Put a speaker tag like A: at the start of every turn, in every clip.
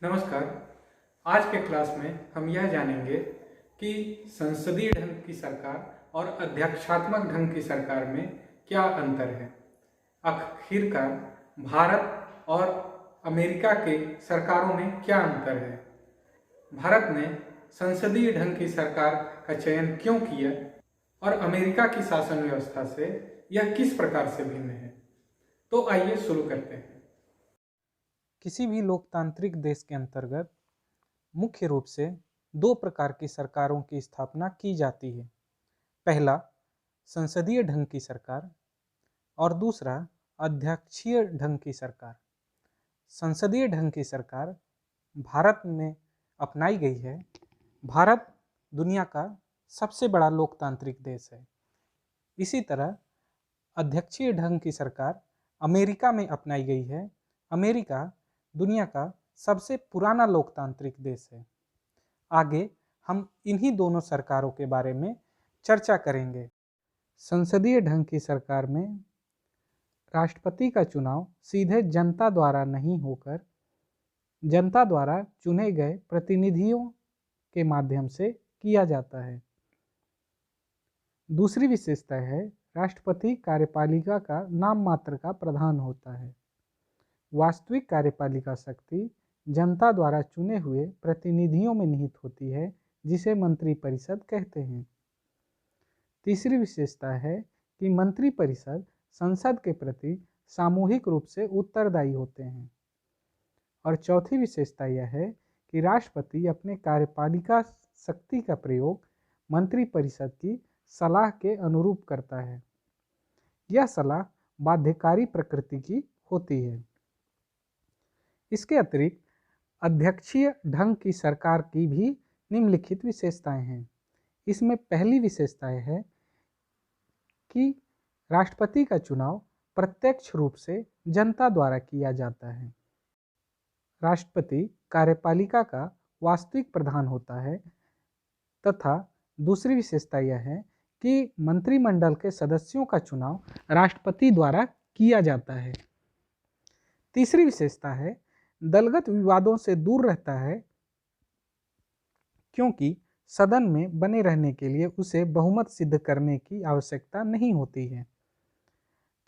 A: नमस्कार। आज के क्लास में हम यह जानेंगे कि संसदीय ढंग की सरकार और अध्यक्षात्मक ढंग की सरकार में क्या अंतर है। आखिरकार भारत और अमेरिका के सरकारों में क्या अंतर है। भारत ने संसदीय ढंग की सरकार का चयन क्यों किया और अमेरिका की शासन व्यवस्था से यह किस प्रकार से भिन्न है। तो आइए शुरू करते हैं।
B: किसी भी लोकतांत्रिक देश के अंतर्गत मुख्य रूप से दो प्रकार की सरकारों की स्थापना की जाती है। पहला संसदीय ढंग की सरकार और दूसरा अध्यक्षीय ढंग की सरकार। संसदीय ढंग की सरकार भारत में अपनाई गई है। भारत दुनिया का सबसे बड़ा लोकतांत्रिक देश है। इसी तरह अध्यक्षीय ढंग की सरकार अमेरिका में अपनाई गई है। अमेरिका दुनिया का सबसे पुराना लोकतांत्रिक देश है। आगे हम इन्हीं दोनों सरकारों के बारे में चर्चा करेंगे। संसदीय ढंग की सरकार में राष्ट्रपति का चुनाव सीधे जनता द्वारा नहीं होकर जनता द्वारा चुने गए प्रतिनिधियों के माध्यम से किया जाता है। दूसरी विशेषता है राष्ट्रपति कार्यपालिका का नाम मात्र का प्रधान होता है। वास्तविक कार्यपालिका शक्ति जनता द्वारा चुने हुए प्रतिनिधियों में निहित होती है, जिसे मंत्रिपरिषद कहते हैं। तीसरी विशेषता है कि मंत्रिपरिषद संसद के प्रति सामूहिक रूप से उत्तरदायी होते हैं। और चौथी विशेषता यह है कि राष्ट्रपति अपने कार्यपालिका शक्ति का प्रयोग मंत्रिपरिषद की सलाह के अनुरूप करता है। यह सलाह बाध्यकारी प्रकृति की होती है। इसके अतिरिक्त अध्यक्षीय ढंग की सरकार की भी निम्नलिखित विशेषताएं हैं। इसमें पहली विशेषता है कि राष्ट्रपति का चुनाव प्रत्यक्ष रूप से जनता द्वारा किया जाता है। राष्ट्रपति कार्यपालिका का वास्तविक प्रधान होता है तथा दूसरी विशेषता यह है कि मंत्रिमंडल के सदस्यों का चुनाव राष्ट्रपति द्वारा किया जाता है। तीसरी विशेषता है दलगत विवादों से दूर रहता है, क्योंकि सदन में बने रहने के लिए उसे बहुमत सिद्ध करने की आवश्यकता नहीं होती है।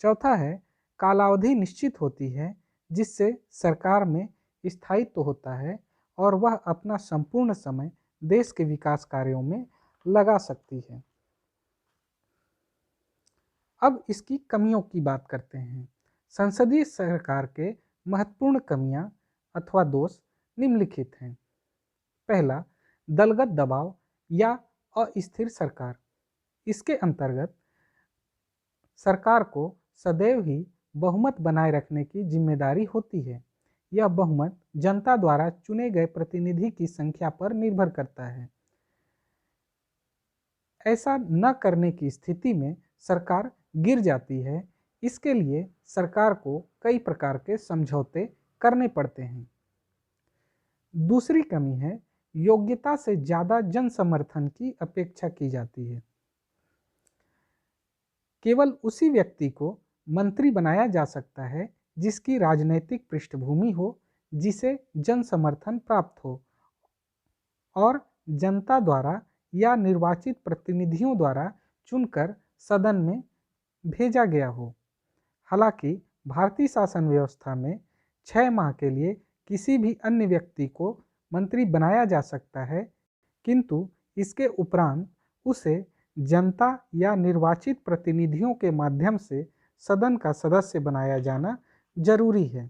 B: चौथा है कालावधि निश्चित होती है, जिससे सरकार में स्थायित्व होता है और वह अपना संपूर्ण समय देश के विकास कार्यों में लगा सकती है। अब इसकी कमियों की बात करते हैं। संसदीय सरकार के महत्वपूर्ण कमियां अथवा दोष निम्नलिखित हैं। पहला, दलगत दबाव या अस्थिर सरकार। इसके अंतर्गत सरकार को सदैव ही बहुमत बनाए रखने की जिम्मेदारी होती है। यह बहुमत जनता द्वारा चुने गए प्रतिनिधि की संख्या पर निर्भर करता है। ऐसा न करने की स्थिति में सरकार गिर जाती है। इसके लिए सरकार को कई प्रकार के समझौते करने पड़ते हैं। दूसरी कमी है योग्यता से ज़्यादा जन समर्थन की अपेक्षा की जाती है। केवल उसी व्यक्ति को मंत्री बनाया जा सकता है जिसकी राजनैतिक पृष्ठभूमि हो, जिसे जन समर्थन प्राप्त हो और जनता द्वारा या निर्वाचित प्रतिनिधियों द्वारा चुनकर सदन में भेजा गया हो। हालांकि भारतीय शासन व्यवस्था में 6 माह के लिए किसी भी अन्य व्यक्ति को मंत्री बनाया जा सकता है, किंतु इसके उपरांत उसे जनता या निर्वाचित प्रतिनिधियों के माध्यम से सदन का सदस्य बनाया जाना जरूरी है।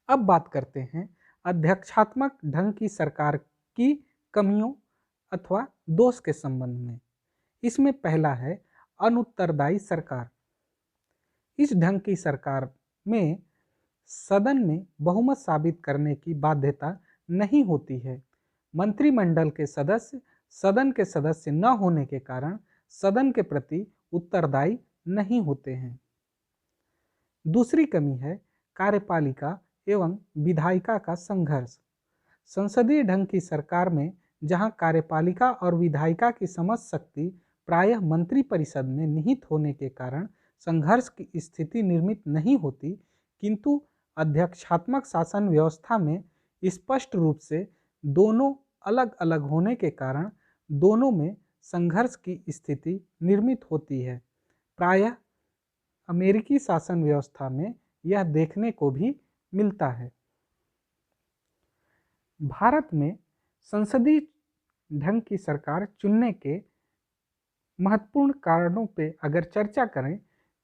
B: अब बात करते हैं अध्यक्षात्मक ढंग की सरकार की कमियों अथवा दोष के संबंध में। इसमें पहला है अनुत्तरदायी सरकार। इस ढंग की सरकार में सदन में बहुमत साबित करने की बाध्यता नहीं होती है। मंत्रिमंडल के सदस्य सदन के सदस्य न होने के कारण सदन के प्रति उत्तरदायी नहीं होते हैं। दूसरी कमी है कार्यपालिका एवं विधायिका का संघर्ष। संसदीय ढंग की सरकार में जहां कार्यपालिका और विधायिका की समझ शक्ति प्रायः मंत्रिपरिषद में निहित होने के कारण संघर्ष की स्थिति निर्मित नहीं होती, किंतु अध्यक्षात्मक शासन व्यवस्था में स्पष्ट रूप से दोनों अलग अलग होने के कारण दोनों में संघर्ष की स्थिति निर्मित होती है। प्रायः अमेरिकी शासन व्यवस्था में यह देखने को भी मिलता है। भारत में संसदीय ढंग की सरकार चुनने के महत्वपूर्ण कारणों पे अगर चर्चा करें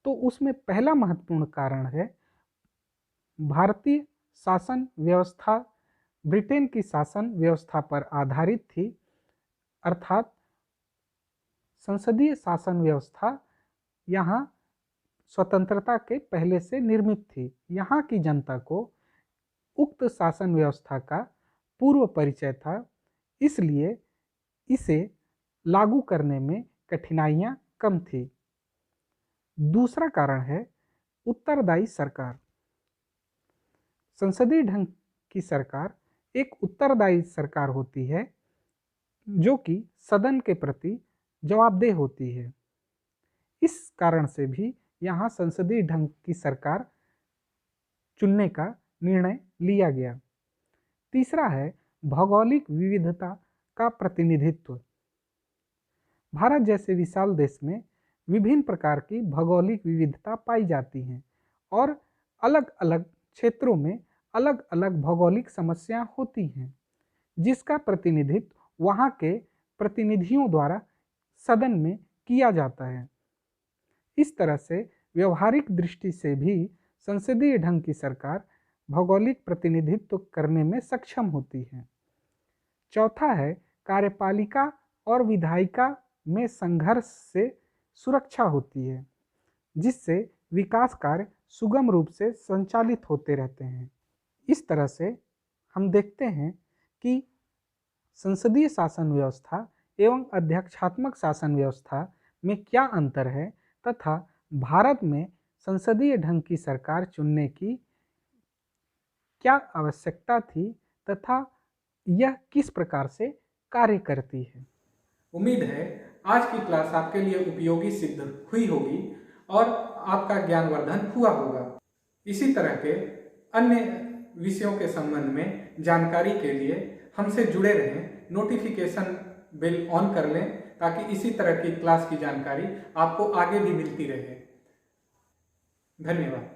B: तो उसमें पहला महत्वपूर्ण कारण है भारतीय शासन व्यवस्था ब्रिटेन की शासन व्यवस्था पर आधारित थी, अर्थात संसदीय शासन व्यवस्था यहाँ स्वतंत्रता के पहले से निर्मित थी। यहाँ की जनता को उक्त शासन व्यवस्था का पूर्व परिचय था, इसलिए इसे लागू करने में कठिनाइयाँ कम थी। दूसरा कारण है उत्तरदायी सरकार। संसदीय ढंग की सरकार एक उत्तरदायी सरकार होती है जो कि सदन के प्रति जवाबदेह होती है। इस कारण से भी यहाँ संसदीय ढंग की सरकार चुनने का निर्णय लिया गया। तीसरा है भौगोलिक विविधता का प्रतिनिधित्व। भारत जैसे विशाल देश में विभिन्न प्रकार की भौगोलिक विविधता पाई जाती हैं और अलग अलग क्षेत्रों में अलग अलग भौगोलिक समस्याएं होती हैं, जिसका प्रतिनिधित्व वहाँ के प्रतिनिधियों द्वारा सदन में किया जाता है। इस तरह से व्यवहारिक दृष्टि से भी संसदीय ढंग की सरकार भौगोलिक प्रतिनिधित्व करने में सक्षम होती है। चौथा है कार्यपालिका और विधायिका में संघर्ष से सुरक्षा होती है, जिससे विकास कार्य सुगम रूप से संचालित होते रहते हैं। इस तरह से हम देखते हैं कि संसदीय शासन व्यवस्था एवं अध्यक्षात्मक शासन व्यवस्था में क्या अंतर है तथा भारत में संसदीय ढंग की सरकार चुनने की क्या आवश्यकता थी तथा यह किस प्रकार से कार्य करती है।
A: उम्मीद है आज की क्लास आपके लिए उपयोगी सिद्ध हुई होगी और आपका ज्ञानवर्धन हुआ होगा। इसी तरह के अन्य विषयों के संबंध में जानकारी के लिए हमसे जुड़े रहें, नोटिफिकेशन बेल ऑन कर लें ताकि इसी तरह की क्लास की जानकारी आपको आगे भी मिलती रहे। धन्यवाद।